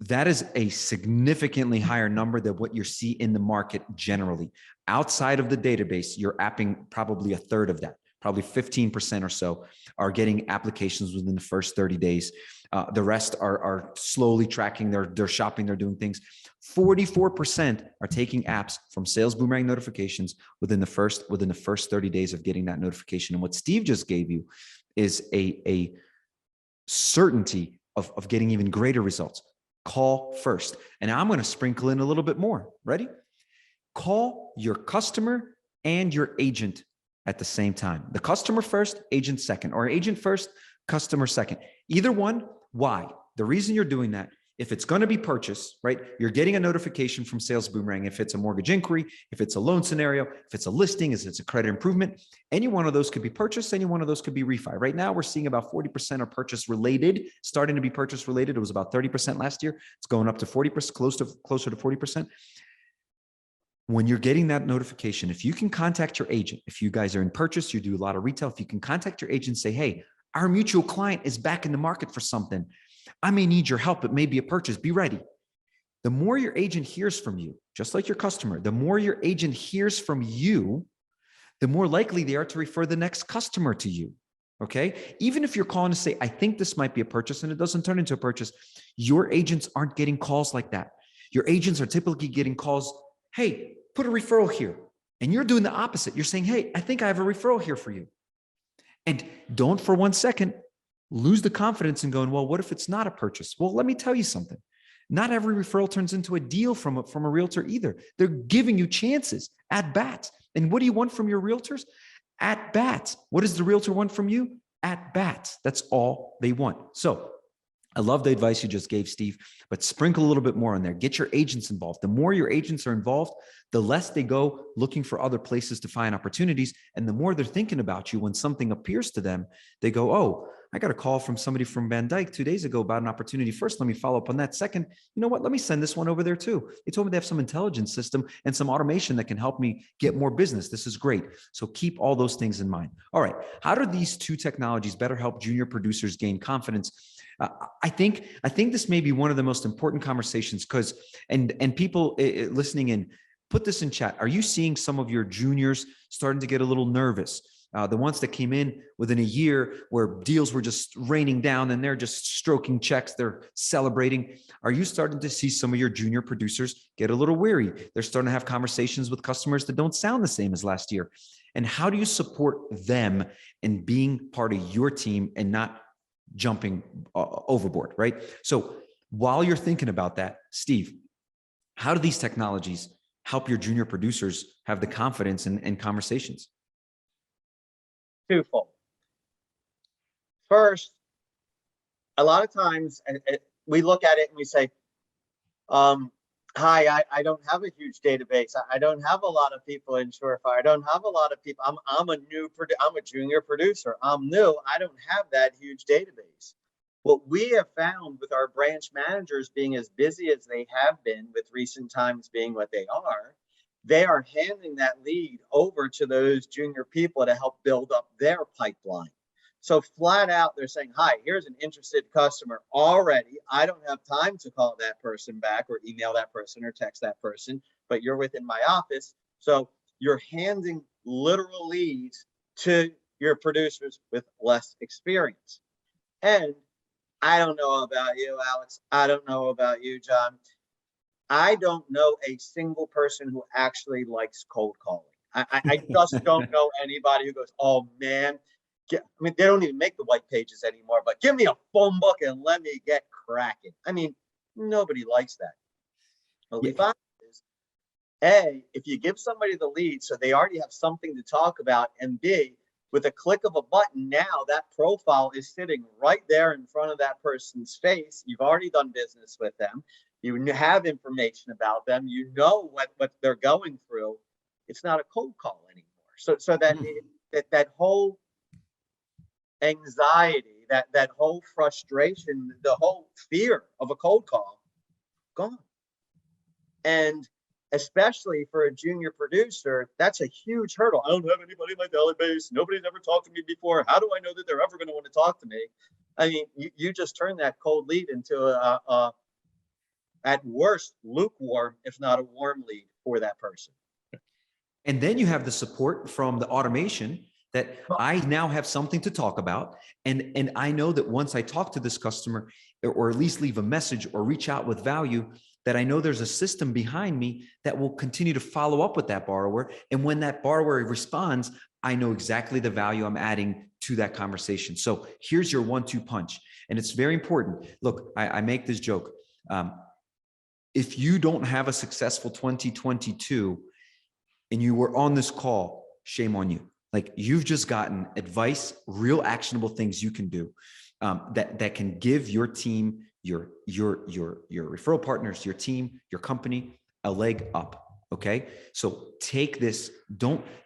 that is a significantly higher number than what you see in the market generally. Outside of the database, you're apping probably a third of that. Probably 15% or so are getting applications within the first 30 days. The rest are slowly tracking. They're shopping. They're doing things. 44% are taking apps from Sales Boomerang notifications within the first 30 days of getting that notification. And what Steve just gave you is a certainty of getting even greater results. Call first. And I'm going to sprinkle in a little bit more. Ready? Call your customer and your agent at the same time. The customer first, agent second, or agent first, customer second. Either one. Why? The reason you're doing that, if it's going to be purchase, right? You're getting a notification from Sales Boomerang. If it's a mortgage inquiry, if it's a loan scenario, if it's a listing, if it's a credit improvement, any one of those could be purchase, any one of those could be refi. Right now, we're seeing about 40% are purchase related, starting to be purchase related. It was about 30% last year. It's going up to 40%, closer to 40%. When you're getting that notification, if you can contact your agent, if you guys are in purchase, you do a lot of retail, if you can contact your agent and say, hey, our mutual client is back in the market for something. I may need your help. It may be a purchase. Be ready. The more your agent hears from you, just like your customer, the more your agent hears from you, the more likely they are to refer the next customer to you. Okay. Even if you're calling to say, I think this might be a purchase and it doesn't turn into a purchase, your agents aren't getting calls like that. Your agents are typically getting calls. Hey, put a referral here. And you're doing the opposite. You're saying, hey, I think I have a referral here for you. And don't for 1 second lose the confidence in going, well, what if it's not a purchase? Well, let me tell you something. Not every referral turns into a deal from a realtor either. They're giving you chances, at bats. And what do you want from your realtors? At bats. What does the realtor want from you? At bats. That's all they want. So I love the advice you just gave, Steve, but sprinkle a little bit more on there. Get your agents involved. The more your agents are involved, the less they go looking for other places to find opportunities. And the more they're thinking about you when something appears to them, they go, oh, I got a call from somebody from VanDyk 2 days ago about an opportunity. First, let me follow up on that. Second, you know what? Let me send this one over there too. They told me they have some intelligence system and some automation that can help me get more business. This is great. So keep all those things in mind. All right. How do these two technologies better help junior producers gain confidence? I think this may be one of the most important conversations because, and people listening in, put this in chat. Are you seeing some of your juniors starting to get a little nervous? The ones that came in within a year where deals were just raining down and they're just stroking checks, they're celebrating. Are you starting to see some of your junior producers get a little weary? They're starting to have conversations with customers that don't sound the same as last year. And how do you support them in being part of your team and not jumping overboard, right? So while you're thinking about that, Steve, how do these technologies help your junior producers have the confidence in conversations? Twofold. First, a lot of times we look at it and we say, hi, I don't have a huge database. I don't have a lot of people in Surefire. I don't have a lot of people. I'm a junior producer. I'm new. I don't have that huge database. What we have found with our branch managers being as busy as they have been, with recent times being what they are handing that lead over to those junior people to help build up their pipeline. So flat out, they're saying, hi, here's an interested customer already. I don't have time to call that person back or email that person or text that person, but you're within my office. So you're handing literal leads to your producers with less experience. And I don't know about you, Alex. I don't know about you, John. I don't know a single person who actually likes cold calling. I just don't know anybody who goes, oh man, I mean, they don't even make the white pages anymore, but give me a phone book and let me get cracking. I mean, nobody likes that. What we find is, A, if you give somebody the lead so they already have something to talk about, and B, with a click of a button, now that profile is sitting right there in front of that person's face. You've already done business with them. You have information about them. You know what they're going through. It's not a cold call anymore. So that whole anxiety, that whole frustration, the whole fear of a cold call, gone. And especially for a junior producer, that's a huge hurdle. I don't have anybody in my database. Nobody's ever talked to me before. How do I know that they're ever going to want to talk to me? I mean, you just turn that cold lead into at worst, lukewarm, if not a warm lead for that person. And then you have the support from the automation that I now have something to talk about. And I know that once I talk to this customer, or at least leave a message or reach out with value, that I know there's a system behind me that will continue to follow up with that borrower. And when that borrower responds, I know exactly the value I'm adding to that conversation. So here's your 1-2 punch. And it's very important. Look, I make this joke. If you don't have a successful 2022 and you were on this call, shame on you. Like, you've just gotten advice, real actionable things you can do that can give your team, your referral partners, your team, your company a leg up. Okay. So take this.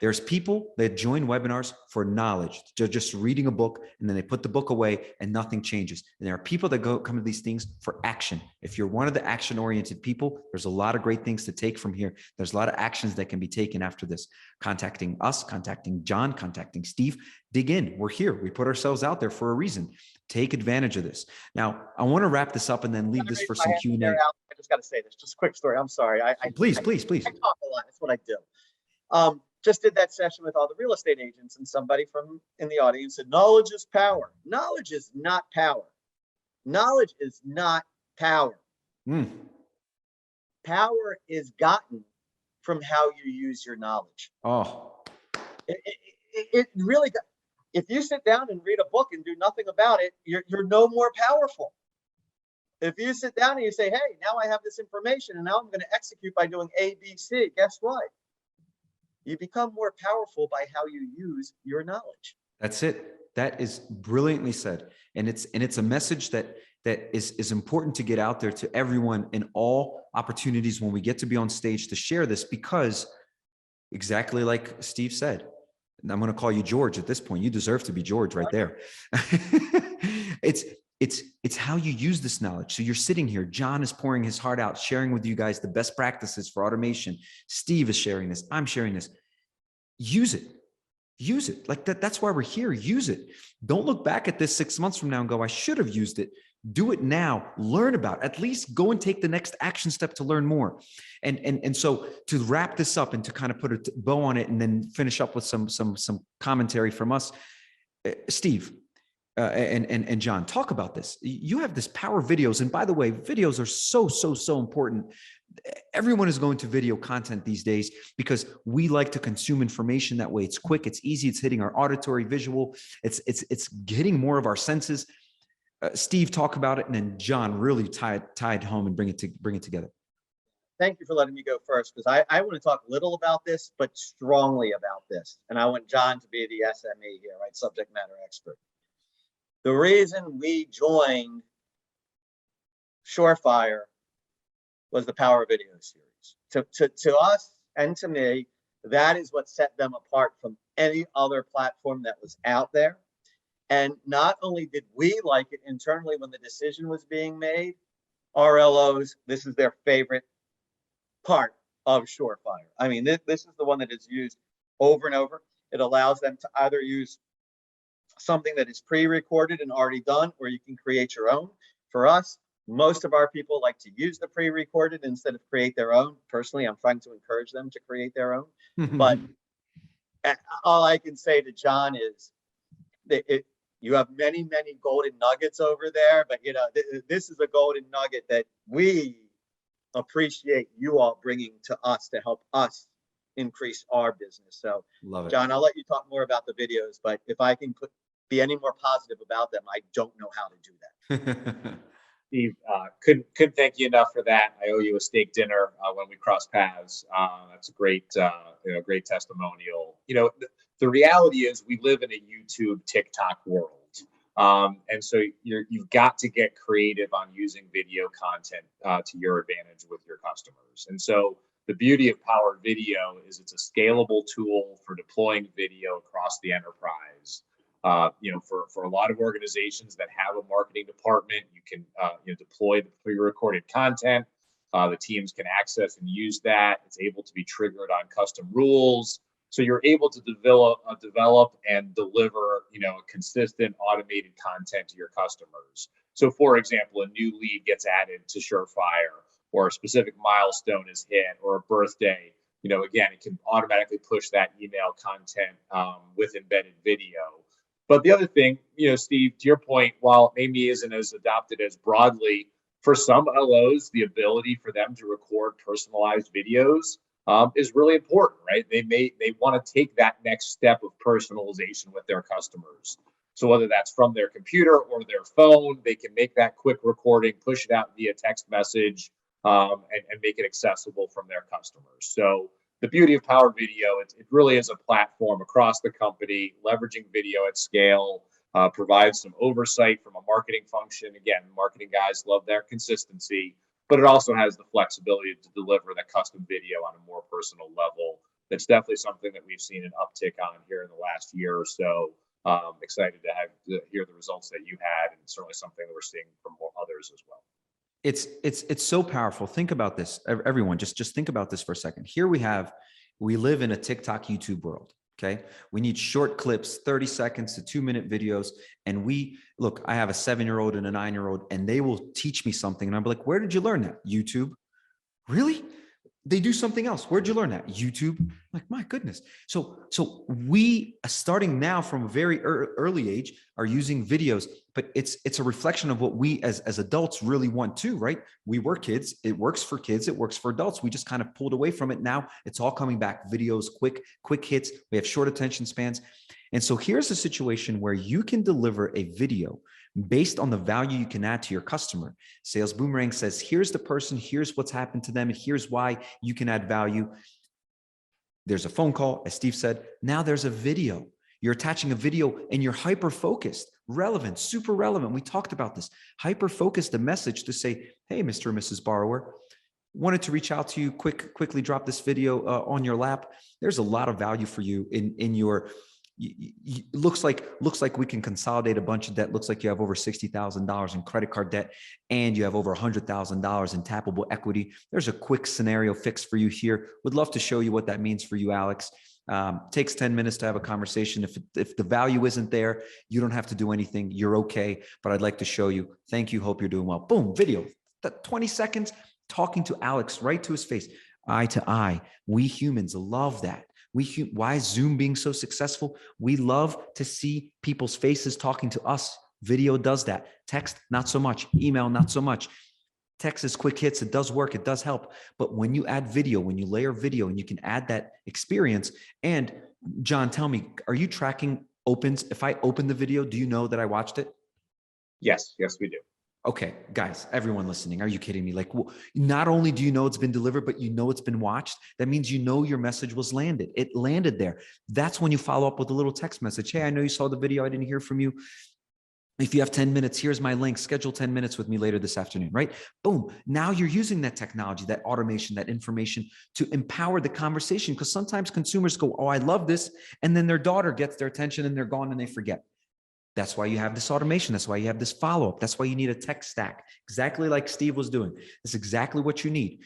There's people that join webinars for knowledge. They're just reading a book and then they put the book away and nothing changes. And there are people that come to these things for action. If you're one of the action oriented people, there's a lot of great things to take from here. There's a lot of actions that can be taken after this. Contacting us, contacting John, contacting Steve, dig in. We're here. We put ourselves out there for a reason. Take advantage of this. Now, I want to wrap this up and then leave this for some Q&A. I just got to say this, just a quick story. I'm sorry. Please. I talk a lot. That's what I do. Just did that session with all the real estate agents, and somebody from in the audience said, knowledge is power. Knowledge is not power. Knowledge is not power. Power is gotten from how you use your knowledge. Oh, it really, if you sit down and read a book and do nothing about it, you're no more powerful. If you sit down and you say, hey, now I have this information and now I'm going to execute by doing A, B, C, guess what? You become more powerful by how you use your knowledge. That's it. That is brilliantly said. And it's a message that is important to get out there to everyone in all opportunities when we get to be on stage to share this, because exactly like Steve said, and I'm going to call you George at this point. You deserve to be George right there. It's how you use this knowledge. So you're sitting here. John is pouring his heart out, sharing with you guys the best practices for automation. Steve is sharing this. I'm sharing this. Use it. Use it. Like that. That's why we're here. Use it. Don't look back at this 6 months from now and go, I should have used it. Do it now. Learn about it. At least go and take the next action step to learn more. And so to wrap this up and to kind of put a bow on it and then finish up with some commentary from us, Steve, and John, talk about this. You have this power videos. And by the way, videos are so important. Everyone is going to video content these days because we like to consume information that way. It's quick, it's easy, it's hitting our auditory, visual, it's hitting more of our senses. Steve, talk about it, and then John, really tie it home and bring it together. Thank you for letting me go first, because I want to talk little about this, but strongly about this. And I want John to be the SME here, right? Subject matter expert. The reason we joined Surefire was the Power Video series. To us and to me, that is what set them apart from any other platform that was out there. And not only did we like it internally when the decision was being made, RLOs, this is their favorite part of Surefire. I mean, this is the one that is used over and over. It allows them to either use something that is pre-recorded and already done, or you can create your own. For us, most of our people like to use the pre-recorded instead of create their own. Personally, I'm trying to encourage them to create their own. But all I can say to John is that you have many golden nuggets over there, but this is a golden nugget that we appreciate you all bringing to us to help us increase our business. So, love it. John, I'll let you talk more about the videos, but if I can be any more positive about them, I don't know how to do that. Steve, couldn't thank you enough for that. I owe you a steak dinner when we cross paths. That's a great, great testimonial. The reality is we live in a YouTube, TikTok world. And so you've got to get creative on using video content to your advantage with your customers. And so the beauty of Power Video is it's a scalable tool for deploying video across the enterprise. For a lot of organizations that have a marketing department, you can deploy the pre-recorded content. The teams can access and use that. It's able to be triggered on custom rules. So you're able to develop and deliver, consistent automated content to your customers. So, for example, a new lead gets added to Surefire, or a specific milestone is hit, or a birthday. again, it can automatically push that email content with embedded video. But the other thing, Steve, to your point, while it maybe isn't as adopted as broadly, for some LOs, the ability for them to record personalized videos is really important, right? They want to take that next step of personalization with their customers. So whether that's from their computer or their phone, they can make that quick recording, push it out via text message, and make it accessible from their customers. So the beauty of Power Video, it really is a platform across the company, leveraging video at scale, provides some oversight from a marketing function. Again, marketing guys love their consistency, but it also has the flexibility to deliver that custom video on a more personal level. That's definitely something that we've seen an uptick on here in the last year or so. Excited to hear the results that you had, and certainly something that we're seeing from more others as well. It's so powerful. Think about this, everyone. Just think about this for a second. Here we live in a TikTok, YouTube world. Okay, we need short clips, 30 seconds to 2-minute videos, and I have a 7-year-old and a 9-year-old, and they will teach me something, and I'm like, where did you learn that? YouTube? Really? They do something else. Where'd you learn that? YouTube? I'm like, my goodness. So we, starting now from a very early age, are using videos, but it's a reflection of what we as adults really want too, right? We were kids. It works for kids. It works for adults. We just kind of pulled away from it. Now it's all coming back. Videos, quick hits. We have short attention spans. And so here's a situation where you can deliver a video based on the value you can add to your customer. Sales Boomerang says, here's the person, here's what's happened to them, and here's why you can add value. There's a phone call, as Steve said. Now there's a video. You're attaching a video and you're hyper-focused, relevant, super relevant. We talked about this. Hyper-focused, a message to say, hey, Mr. and Mrs. Borrower, wanted to reach out to you, quickly drop this video on your lap. There's a lot of value for you in your... Looks like we can consolidate a bunch of debt. Looks like you have over $60,000 in credit card debt and you have over $100,000 in tappable equity. There's a quick scenario fix for you here. Would love to show you what that means for you, Alex. Takes 10 minutes to have a conversation. If the value isn't there, you don't have to do anything. You're okay, but I'd like to show you. Thank you. Hope you're doing well. Boom, video. That 20 seconds talking to Alex right to his face, eye to eye. We humans love that. Why is Zoom being so successful? We love to see people's faces talking to us. Video does that. Text, not so much. Email, not so much. Text is quick hits. It does work. It does help. But when you add video, when you layer video and you can add that experience, and John, tell me, are you tracking opens? If I open the video, do you know that I watched it? Yes, we do. Okay, guys, everyone listening, are you kidding me? Like, not only do you know it's been delivered, but you know it's been watched. That means you know your message was landed. It landed there. That's when you follow up with a little text message. Hey, I know you saw the video. I didn't hear from you. If you have 10 minutes, here's my link. Schedule 10 minutes with me later this afternoon, right? Boom. Now you're using that technology, that automation, that information to empower the conversation. Because sometimes consumers go, oh, I love this. And then their daughter gets their attention and they're gone and they forget. That's why you have this automation. That's why you have this follow-up. That's why you need a tech stack, exactly like Steve was doing. That's exactly what you need.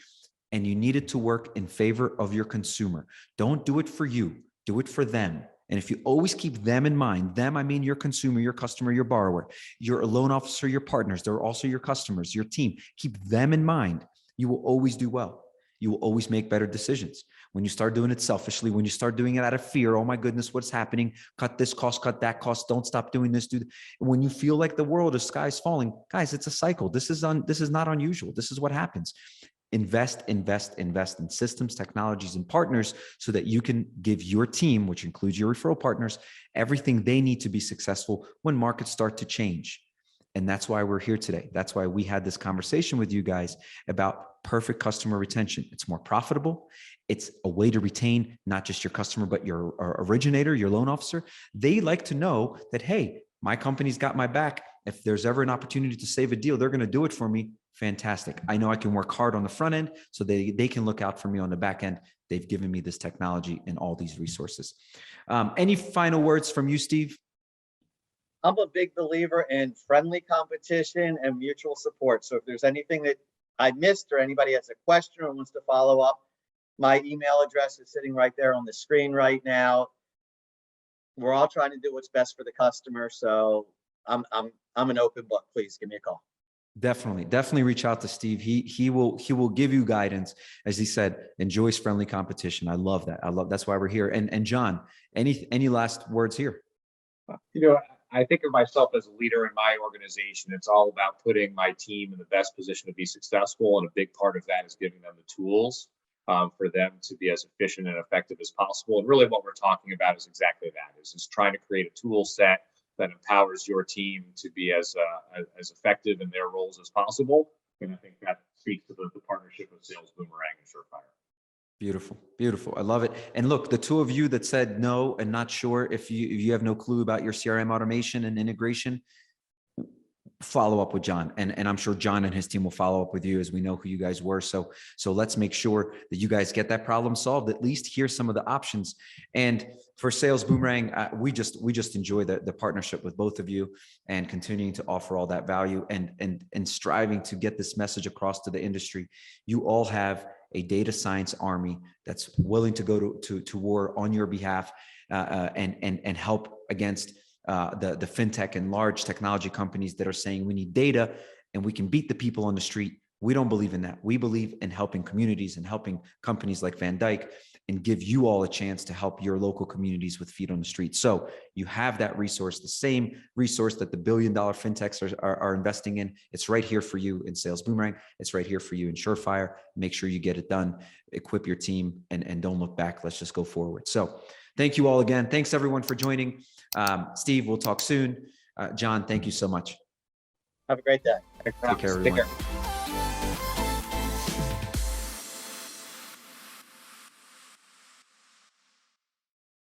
And you need it to work in favor of your consumer. Don't do it for you. Do it for them. And if you always keep them in mind, them, I mean your consumer, your customer, your borrower, your loan officer, your partners, they're also your customers, your team. Keep them in mind. You will always do well. You will always make better decisions. When you start doing it selfishly, when you start doing it out of fear, oh my goodness, what's happening? Cut this cost, cut that cost. Don't stop doing this. When you feel like the world is sky's falling, guys, it's a cycle. This is not unusual. This is what happens. Invest in systems, technologies, and partners so that you can give your team, which includes your referral partners, everything they need to be successful when markets start to change. And that's why we're here today. That's why we had this conversation with you guys about perfect customer retention. It's more profitable. It's a way to retain not just your customer, but your originator, your loan officer. They like to know that, hey, my company's got my back. If there's ever an opportunity to save a deal, they're going to do it for me. Fantastic. I know I can work hard on the front end so they can look out for me on the back end. They've given me this technology and all these resources. Any final words from you, Steve? I'm a big believer in friendly competition and mutual support. So if there's anything that I missed or anybody has a question or wants to follow up, my email address is sitting right there on the screen right now. We're all trying to do what's best for the customer. So I'm an open book. Please give me a call. Definitely reach out to Steve. He will give you guidance. As he said, enjoys friendly competition. I love that. That's why we're here. And John, any last words here? You know, I think of myself as a leader in my organization. It's all about putting my team in the best position to be successful. And a big part of that is giving them the tools for them to be as efficient and effective as possible. And really what we're talking about is exactly that, is trying to create a tool set that empowers your team to be as effective in their roles as possible. And I think that speaks to the partnership of Sales Boomerang and Surefire. Beautiful. I love it. And look, the two of you that said no and not sure, if you have no clue about your CRM automation and integration, follow up with John. And I'm sure John and his team will follow up with you, as we know who you guys were. So let's make sure that you guys get that problem solved. At least here's some of the options. And for Sales Boomerang, we just enjoy the partnership with both of you and continuing to offer all that value and striving to get this message across to the industry. You all have a data science army that's willing to go to war on your behalf and help against the fintech and large technology companies that are saying we need data and we can beat the people on the street. We don't believe in that. We believe in helping communities and helping companies like VanDyk and give you all a chance to help your local communities with feet on the street. So you have that resource, the same resource that the billion-dollar fintechs are investing in. It's right here for you in Sales Boomerang. It's right here for you in Surefire. Make sure you get it done, equip your team, and don't look back. Let's just go forward. So thank you all again. Thanks everyone for joining. Steve, we'll talk soon. John, thank you so much. Have a great day. Take care, everyone.